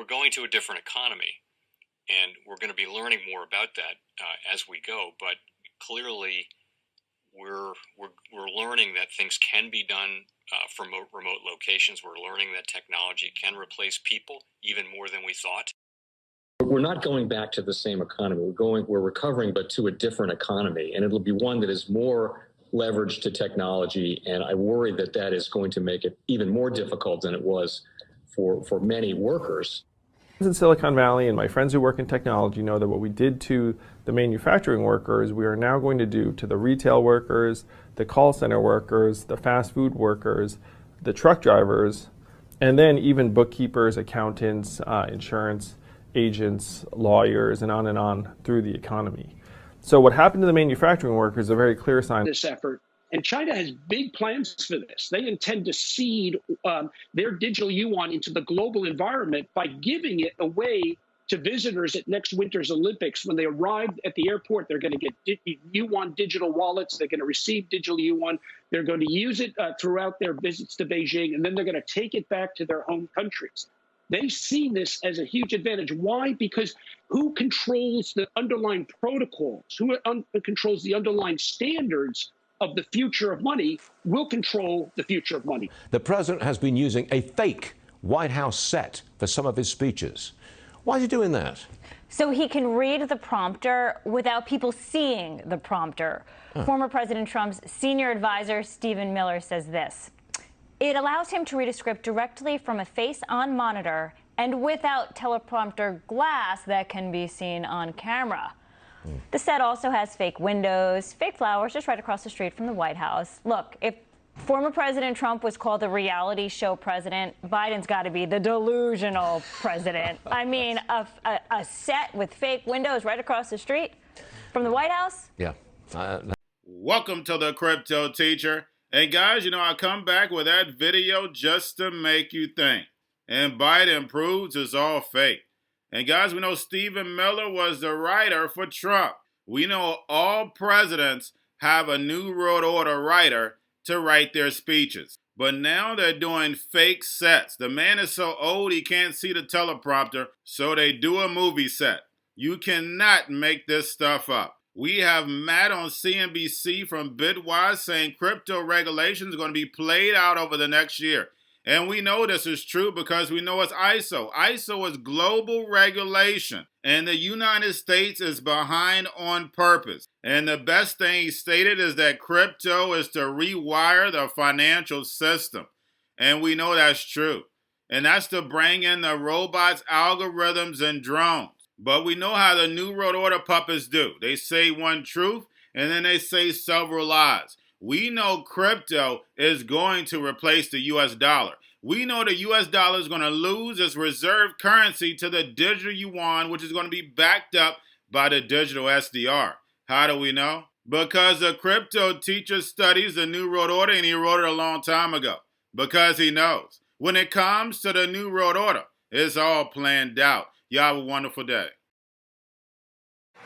we're going to a different economy, and we're going to be learning more about that as we go. But clearly, we're learning that things can be done from remote locations. We're learning that technology can replace people even more than we thought. We're not going back to the same economy. We're recovering, but to a different economy, and it'll be one that is more leveraged to technology. And I worry that that is going to make it even more difficult than it was for many workers. In Silicon Valley, and my friends who work in technology know that what we did to the manufacturing workers, we are now going to do to the retail workers, the call center workers, the fast food workers, the truck drivers, and then even bookkeepers, accountants, insurance agents, lawyers, and on through the economy. So what happened to the manufacturing workers is a very clear sign. This effort. And China has big plans for this. They intend to seed their digital yuan into the global environment by giving it away to visitors at next winter's Olympics. When they arrive at the airport, they're going to get yuan digital wallets. They're going to receive digital yuan. They're going to use it throughout their visits to Beijing, and then they're going to take it back to their home countries. They see this as a huge advantage. Why? Because who controls the underlying protocols, who controls the underlying standards of the future of money will control the future of money. The president has been using a fake White House set for some of his speeches. Why is he doing that? So he can read the prompter without people seeing the prompter. Former President Trump's senior advisor, Stephen Miller, says this. It allows him to read a script directly from a face-on monitor and without teleprompter glass that can be seen on camera. The set also has fake windows, fake flowers just right across the street from the White House. Look, if former President Trump was called the reality show president, Biden's got to be the delusional president. I mean, a set with fake windows right across the street from the White House? Yeah. Welcome to the Crypto Teacher. And guys, I come back with that video just to make you think. And Biden proves it's all fake. And guys, we know Stephen Miller was the writer for Trump. We know all presidents have a New World Order writer to write their speeches. But now they're doing fake sets. The man is so old he can't see the teleprompter, so they do a movie set. You cannot make this stuff up. We have Matt on CNBC from Bitwise saying crypto regulations are going to be played out over the next year. And we know this is true because we know it's ISO. ISO is global regulation. And the United States is behind on purpose. And the best thing he stated is that crypto is to rewire the financial system. And we know that's true. And that's to bring in the robots, algorithms, and drones. But we know how the New World Order puppets do. They say one truth, and then they say several lies. We know crypto is going to replace the U.S. dollar. We know the U.S. dollar is going to lose its reserve currency to the digital yuan, which is going to be backed up by the digital SDR. How do we know? Because the crypto teacher studies the New World Order, and he wrote it a long time ago. Because he knows. When it comes to the New World Order, it's all planned out. Y'all have a wonderful day.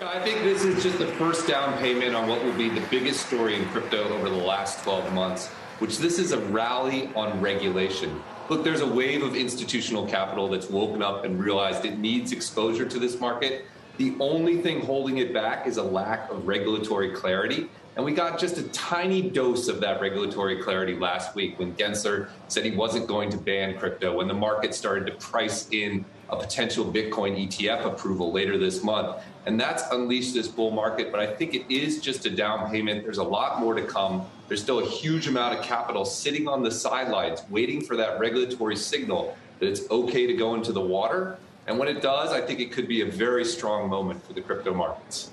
I think this is just the first down payment on what will be the biggest story in crypto over the last 12 months, which this is a rally on regulation. Look, there's a wave of institutional capital that's woken up and realized it needs exposure to this market. The only thing holding it back is a lack of regulatory clarity. And we got just a tiny dose of that regulatory clarity last week when Gensler said he wasn't going to ban crypto, when the market started to price in a potential Bitcoin ETF approval later this month. And that's unleashed this bull market, but I think it is just a down payment. There's a lot more to come. There's still a huge amount of capital sitting on the sidelines, waiting for that regulatory signal that it's okay to go into the water. And when it does, I think it could be a very strong moment for the crypto markets.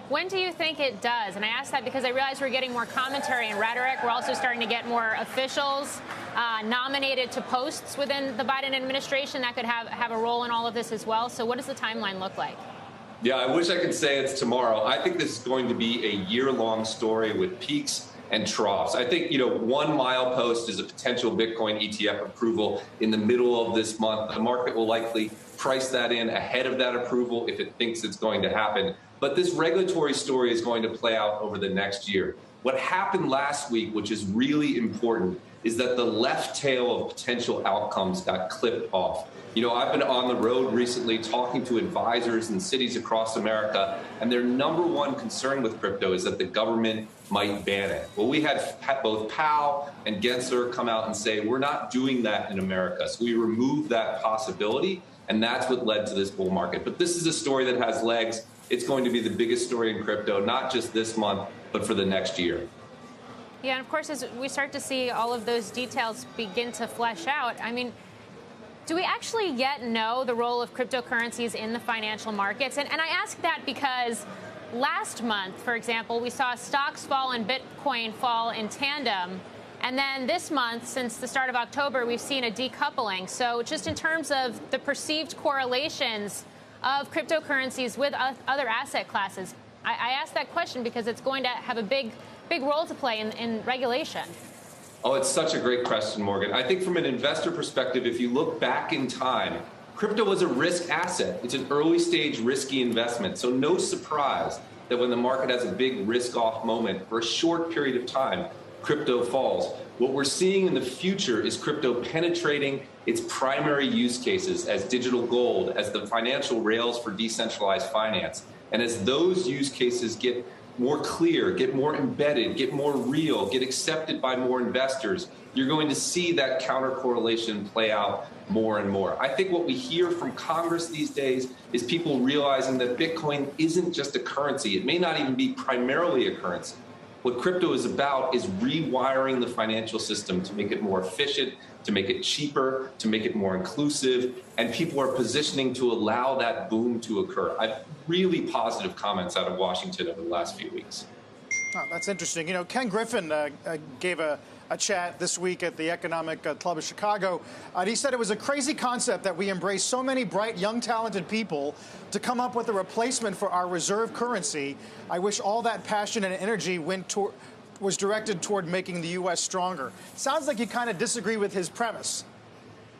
When do you think it does? And I ask that because I realize we're getting more commentary and rhetoric. We're also starting to get more officials nominated to posts within the Biden administration that could have a role in all of this as well. So what does the timeline look like? Yeah, I wish I could say it's tomorrow. I think this is going to be a year-long story with peaks and troughs. I think, one milepost is a potential Bitcoin ETF approval in the middle of this month. The market will likely price that in ahead of that approval if it thinks it's going to happen. But this regulatory story is going to play out over the next year. What happened last week, which is really important, is that the left tail of potential outcomes got clipped off. You know, I've been on the road recently talking to advisors in cities across America, and their number one concern with crypto is that the government might ban it. Well, we had both Powell and Gensler come out and say, we're not doing that in America. So we removed that possibility, and that's what led to this bull market. But this is a story that has legs. It's going to be the biggest story in crypto, not just this month, but for the next year. Yeah, and of course, as we start to see all of those details begin to flesh out, I mean, do we actually yet know the role of cryptocurrencies in the financial markets? And I ask that because last month, for example, we saw stocks fall and Bitcoin fall in tandem. And then this month, since the start of October, we've seen a decoupling. So just in terms of the perceived correlations of cryptocurrencies with other asset classes, I ask that question because it's going to have a big role to play in regulation. Oh, it's such a great question, Morgan. I think from an investor perspective, if you look back in time, crypto was a risk asset. It's an early stage risky investment. So no surprise that when the market has a big risk off moment for a short period of time, crypto falls. What we're seeing in the future is crypto penetrating its primary use cases as digital gold, as the financial rails for decentralized finance. And as those use cases get more clear, get more embedded, get more real, get accepted by more investors, you're going to see that counter correlation play out more and more. I think what we hear from Congress these days is people realizing that Bitcoin isn't just a currency. It may not even be primarily a currency. What crypto is about is rewiring the financial system to make it more efficient, to make it cheaper, to make it more inclusive, and people are positioning to allow that boom to occur. I've really positive comments out of Washington over the last few weeks. Oh, that's interesting. You know, Ken Griffin gave a chat this week at the Economic Club of Chicago. And he said it was a crazy concept that we embrace so many bright, young, talented people to come up with a replacement for our reserve currency. I wish all that passion and energy was directed toward making the U.S. stronger. Sounds like you kind of disagree with his premise.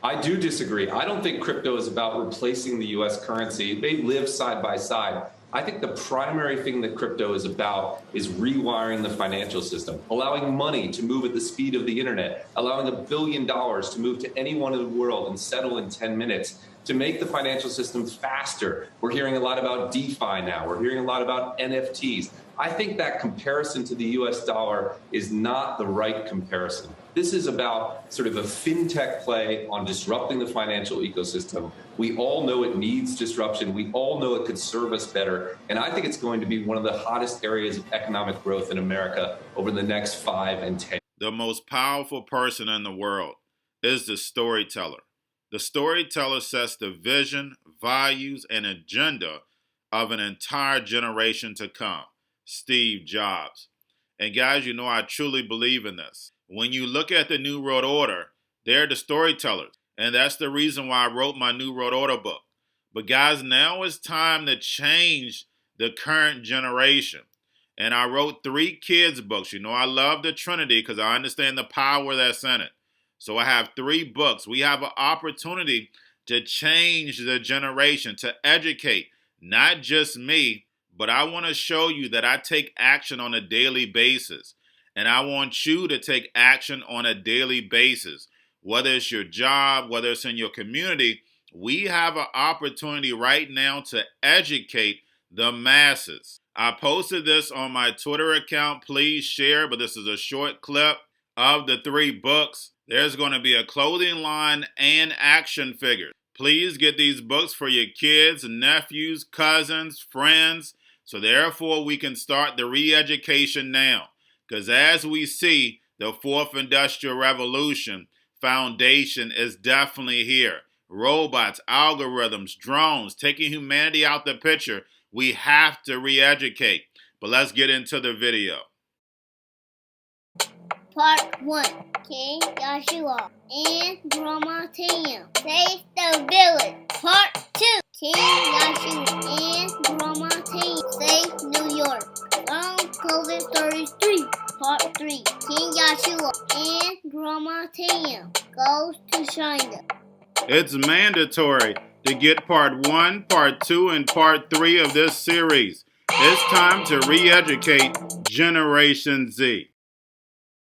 I do disagree. I don't think crypto is about replacing the U.S. currency. They live side by side. I think the primary thing that crypto is about is rewiring the financial system, allowing money to move at the speed of the internet, allowing $1 billion to move to anyone in the world and settle in 10 minutes, to make the financial system faster. We're hearing a lot about DeFi now. We're hearing a lot about NFTs. I think that comparison to the US dollar is not the right comparison. This is about sort of a fintech play on disrupting the financial ecosystem. We all know it needs disruption. We all know it could serve us better. And I think it's going to be one of the hottest areas of economic growth in America over the next 5 and 10 years. The most powerful person in the world is the storyteller. The storyteller sets the vision, values, and agenda of an entire generation to come. Steve Jobs. And guys, you know I truly believe in this. When you look at the New World Order, they're the storytellers. And that's the reason why I wrote my New World Order book. But guys, now it's time to change the current generation. And I wrote 3 kids' books. You know I love the Trinity because I understand the power that's in it. So I have 3 books. We have an opportunity to change the generation, to educate, not just me, but I want to show you that I take action on a daily basis. And I want you to take action on a daily basis. Whether it's your job, whether it's in your community, we have an opportunity right now to educate the masses. I posted this on my Twitter account. Please share, but this is a short clip of the 3 books. There's going to be a clothing line and action figures. Please get these books for your kids, nephews, cousins, friends. So therefore, we can start the re-education now. Because as we see, the 4th Industrial Revolution foundation is definitely here. Robots, algorithms, drones, taking humanity out the picture. We have to re-educate. But let's get into the video. Part 1. King Joshua and Grandma Tam save the village. Part 2. King Joshua and Grandma Tam save New York from COVID-33. Part 3. King Joshua and Grandma Tam goes to China. It's mandatory to get part 1, part 2, and part 3 of this series. It's time to re-educate Generation Z.